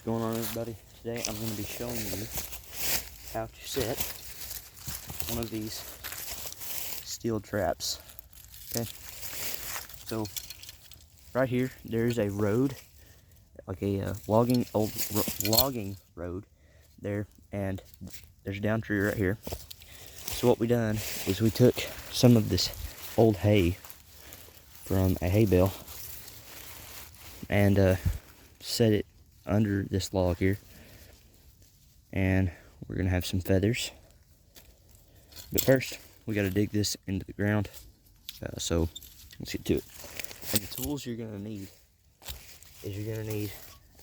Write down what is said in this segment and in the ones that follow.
going on, everybody? Today I'm going to be showing you how to set one of these steel traps. Okay, so right here there's a road, like a logging road there, and there's a down tree right here. So what we done is we took some of this old hay from a hay bale and set it under this log here, and we're gonna have some feathers. But first we got to dig this into the ground, so let's get to it. And the tools you're gonna need is you're gonna need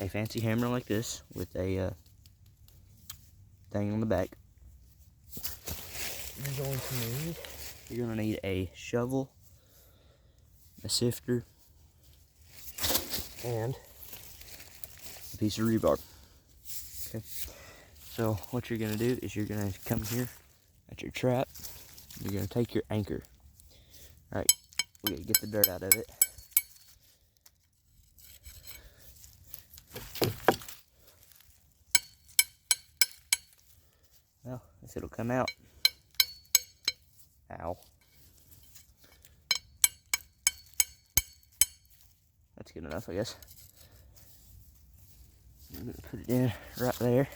a fancy hammer like this with a thing on the back. You're gonna need a shovel, a sifter, and a piece of rebar. Okay, so what you're gonna do is you're gonna come here at your trap. You're gonna take your anchor. All right, we gotta get the dirt out of it. Well, if it'll come out. Ow. That's good enough, I guess. I'm gonna put it in right there.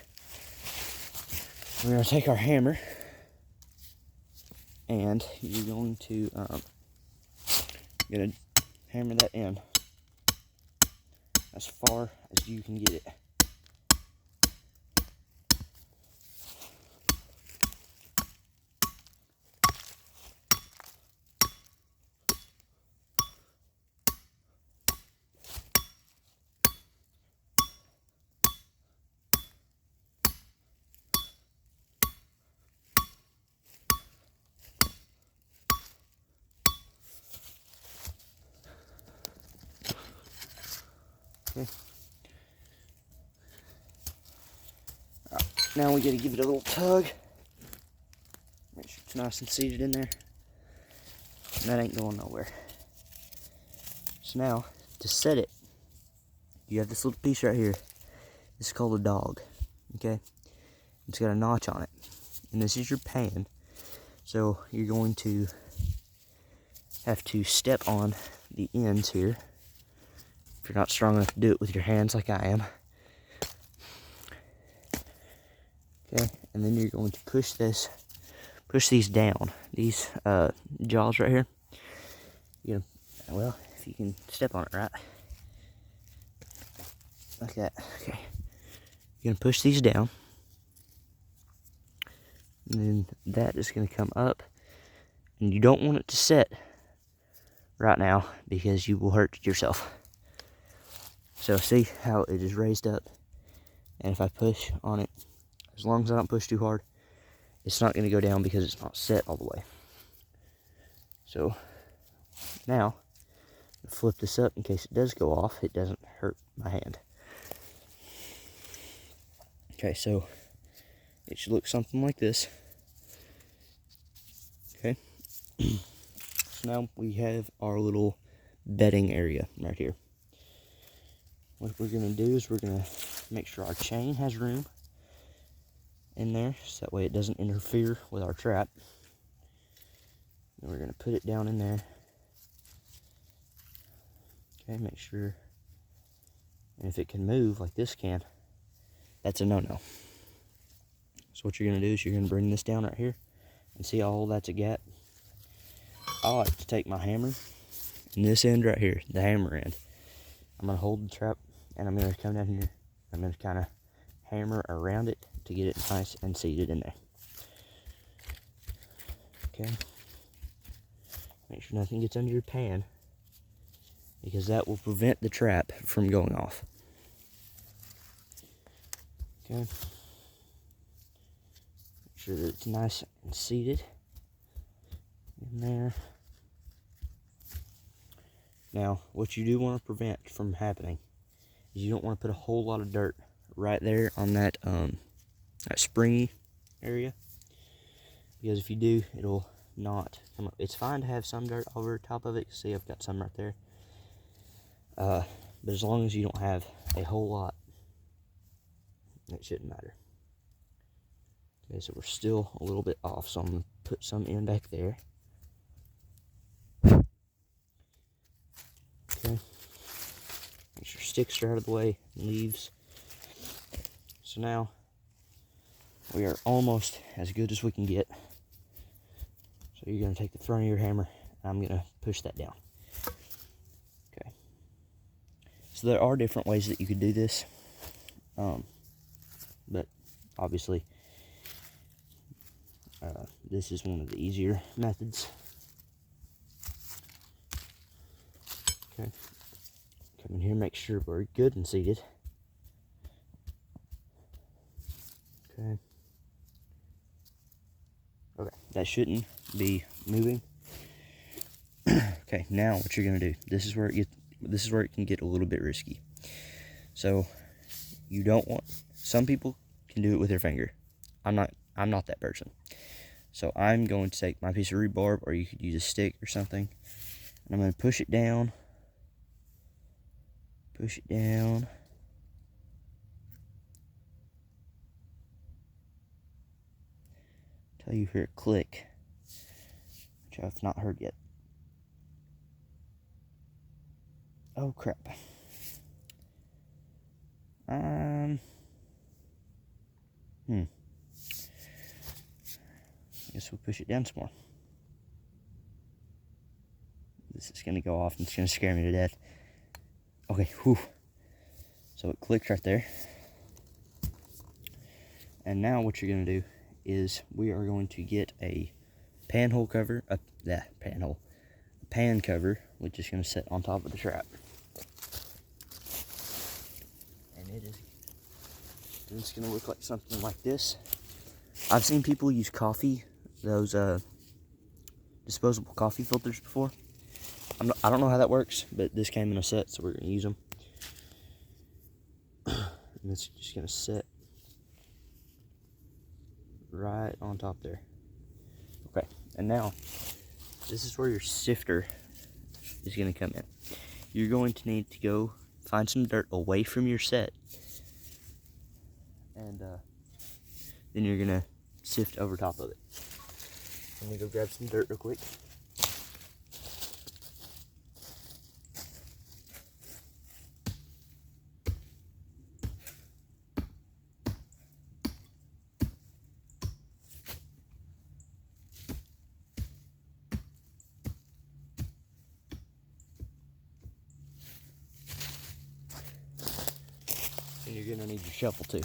We're gonna take our hammer, and you're going to hammer that in as far as you can get it. Okay. Right, now we got to give it a little tug. Make sure it's nice and seated in there. And that ain't going nowhere. So now, to set it, you have this little piece right here. This is called a dog. Okay? It's got a notch on it. And this is your pan. So you're going to have to step on the ends here. If you're not strong enough to do it with your hands like I am. Okay, and then you're going to push these down. These jaws right here. Well, if you can step on it right. Like that. Okay. You're gonna push these down. And then that is gonna come up. And you don't want it to set right now because you will hurt yourself. So see how it is raised up, and if I push on it, as long as I don't push too hard, it's not going to go down because it's not set all the way. So now, I'll flip this up in case it does go off, it doesn't hurt my hand. Okay, so it should look something like this. Okay, so now we have our little bedding area right here. What we're going to do is we're going to make sure our chain has room in there, so that way it doesn't interfere with our trap. And we're going to put it down in there. Okay, make sure. And if it can move like this can, that's a no-no. So what you're going to do is you're going to bring this down right here, and see all that's a gap. I like to take my hammer, and this end right here, the hammer end, I'm going to hold the trap, and I'm going to come down here. I'm going to kind of hammer around it to get it nice and seated in there. Okay. Make sure nothing gets under your pan, because that will prevent the trap from going off. Okay. Make sure that it's nice and seated in there. Now, what you do want to prevent from happening is you don't want to put a whole lot of dirt right there on that that springy area, because if you do, it'll not come up. It's fine to have some dirt over top of it. See, I've got some right there. But as long as you don't have a whole lot, It shouldn't matter. Okay, so we're still a little bit off, so I'm going to put some in back there. Okay. Make sure sticks are out of the way, leaves. So now, we are almost as good as we can get. So you're going to take the front of your hammer, and I'm going to push that down. Okay. So there are different ways that you could do this. But obviously, this is one of the easier methods. Okay. Come in here, make sure we're good and seated. Okay. Okay, that shouldn't be moving. Okay, now what you're gonna do, this is where it can get a little bit risky. So you don't want, some people can do it with their finger. I'm not that person. So I'm going to take my piece of rebarb, or you could use a stick or something, and I'm going to push it down. Push it down. Until you hear a click, which I've not heard yet. Oh crap. I guess we'll push it down some more. This is gonna go off and it's gonna scare me to death. Okay, whew. So it clicked right there. And now what you're gonna do is we are going to get a panhole cover, a pan cover, which is gonna sit on top of the trap. And it's gonna look like something like this. I've seen people use those disposable coffee filters before. I don't know how that works, but this came in a set, so we're gonna use them. And it's just gonna sit right on top there. Okay, and now this is where your sifter is gonna come in. You're going to need to go find some dirt away from your set, and then you're gonna sift over top of it. Let me go grab some dirt real quick. And you're gonna need your shovel too.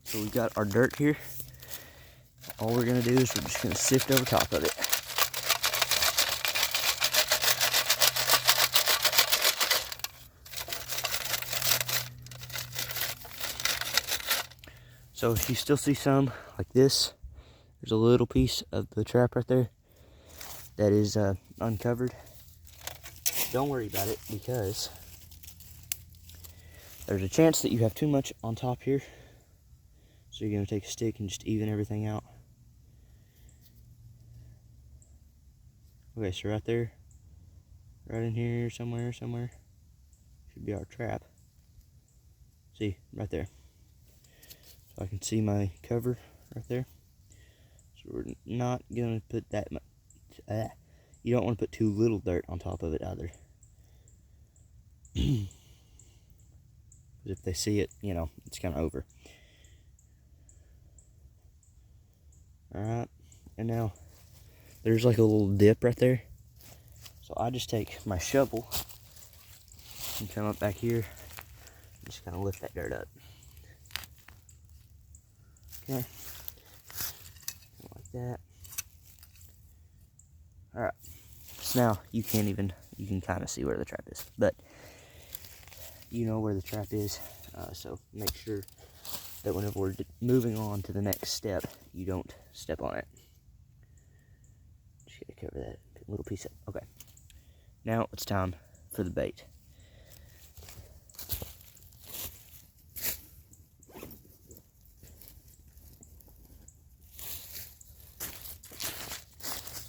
So we got our dirt here. All we're gonna do is we're just gonna sift over top of it. So if you still see some like this, there's a little piece of the trap right there that is uncovered. Don't worry about it, because there's a chance that you have too much on top here. So you're gonna take a stick and just even everything out. Okay, so right there, right in here somewhere, should be our trap. See, right there. So I can see my cover right there. So we're not gonna put that much, you don't want to put too little dirt on top of it either. Because if they see it, you know, it's kind of over. Alright, and now there's like a little dip right there. So I just take my shovel and come up back here and just kind of lift that dirt up. Okay, like that. Alright, so now you can kind of see where the trap is, but you know where the trap is, so make sure that whenever we're moving on to the next step, you don't step on it. Just gotta cover that little piece up. Okay. Now it's time for the bait.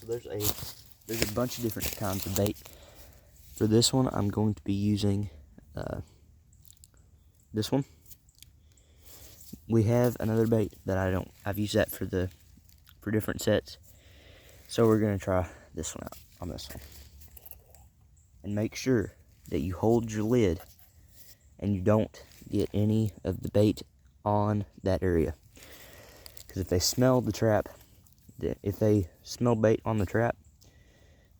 So there's a bunch of different kinds of bait. For this one, I'm going to be using this one. We have another bait that I've used that for different sets. So we're gonna try this one out on this one. And make sure that you hold your lid and you don't get any of the bait on that area. Because if they smell the trap, if they smell bait on the trap,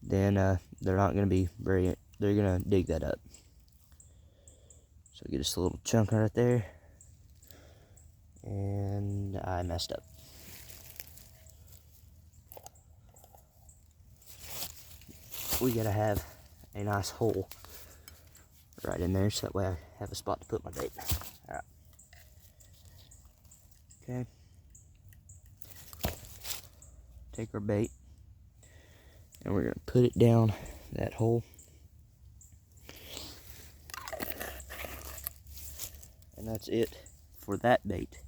then they're not gonna be they're gonna dig that up. So get just a little chunk right there. And I messed up. We gotta have a nice hole right in there so that way I have a spot to put my bait. Alright. Okay. Take our bait and we're gonna put it down that hole. And that's it for that bait.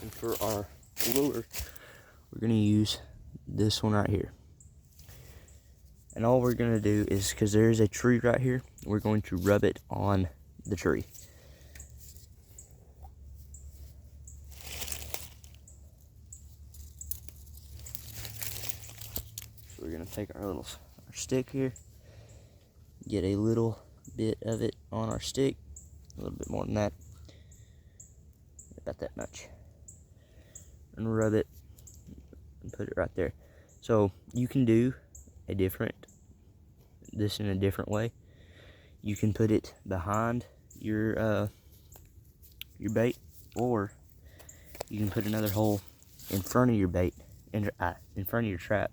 And for our lure, we're going to use this one right here. And all we're going to do is, because there is a tree right here, we're going to rub it on the tree. So we're going to take our stick here, get a little bit of it on our stick, a little bit more than that, about that much, and rub it and put it right there. So you can do this in a different way. You can put it behind your bait, or you can put another hole in front of your bait, in front of your trap,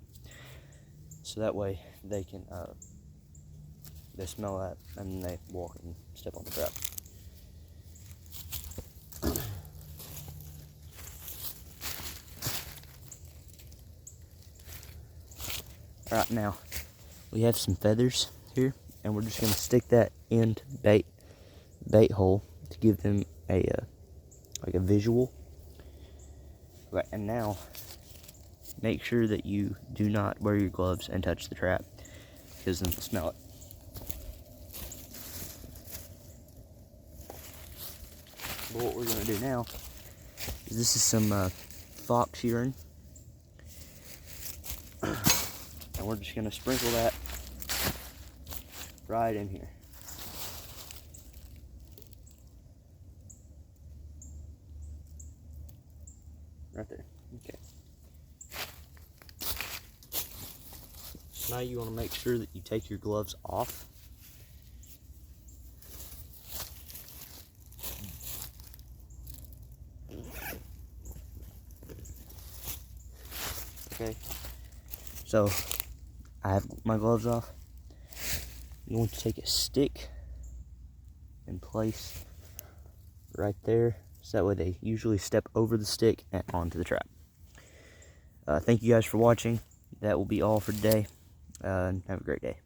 so that way they can they smell that and they walk and step on the trap. Alright, now we have some feathers here, and we're just going to stick that into the bait hole to give them a like a visual. Right, and now make sure that you do not wear your gloves and touch the trap, because then they'll smell it. But what we're going to do now is, this is some fox urine. And we're just going to sprinkle that right in here. Right there. Okay. So now you want to make sure that you take your gloves off. Okay. So I have my gloves off. You want to take a stick and place right there, so that way they usually step over the stick and onto the trap. Thank you guys for watching. That will be all for today. Have a great day.